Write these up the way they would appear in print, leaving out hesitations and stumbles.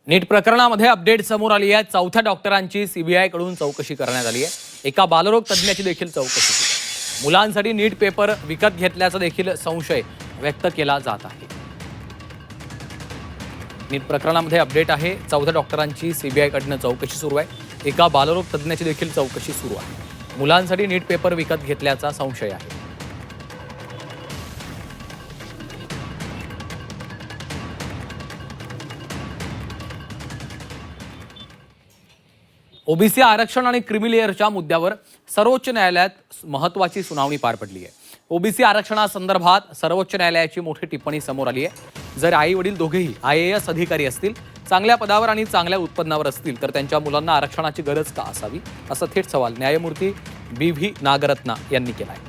नीट प्रकरणामध्ये अपडेट समोर आली आहे। चौथ्या डॉक्टरांची सीबीआय कडून चौकशी करण्यात आली आहे। एका बालरोग तज्ज्ञाची देखील चौकशी केली आहे। मुलांसाठी नीट पेपर विकत घेतल्याचा देखील संशय व्यक्त केला जात आहे। नीट प्रकरणामध्ये अपडेट आहे। चौथ्या डॉक्टरांची सीबीआय कडून चौकशी सुरू आहे। एका बालरोग तज्ज्ञाची देखील चौकशी सुरू आहे। मुलांसाठी नीट पेपर विकत घेतल्याचा संशय आहे। ओबीसी आरक्षण आणि क्रिमी लेअरच्या मुद्द्यावर सर्वोच्च न्यायालयात महत्त्वाची सुनावणी पार पडली आहे। ओबीसी आरक्षणासंदर्भात सर्वोच्च न्यायालयाची मोठी टिप्पणी समोर आली आहे। जर आई वडील दोघेही IAS अधिकारी असतील, चांगल्या पदावर आणि चांगल्या उत्पन्नावर असतील तर त्यांच्या मुलांना आरक्षणाची गरज का असावी, असा थेट सवाल न्यायमूर्ती BV नागरत्ना यांनी केला आहे।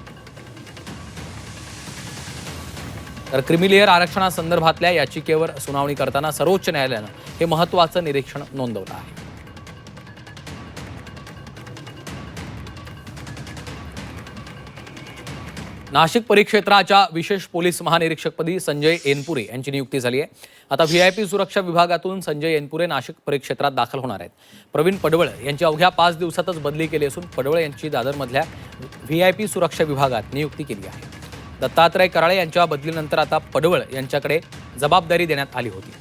तर क्रिमी लेअर आरक्षणासंदर्भातल्या याचिकेवर सुनावणी करताना सर्वोच्च न्यायालयानं हे महत्त्वाचं निरीक्षण नोंदवलं आहे। नाशिक परिक्षेत्राच्या विशेष पोलीस महानिरीक्षकपदी संजय एनपुरे यांची नियुक्ती झाली आहे। आता VIP सुरक्षा विभागातून संजय एनपुरे नाशिक परिक्षेत्रात दाखल होणार आहेत। प्रवीण पडवळ यांची अवघ्या 5 दिवसातच बदली केली असून पडवळ यांची दादरमधल्या VIP सुरक्षा विभागात नियुक्ती केली आहे। दत्तात्रय कराळे यांच्या बदलीनंतर आता पडवळ यांच्याकडे जबाबदारी देण्यात आली होती।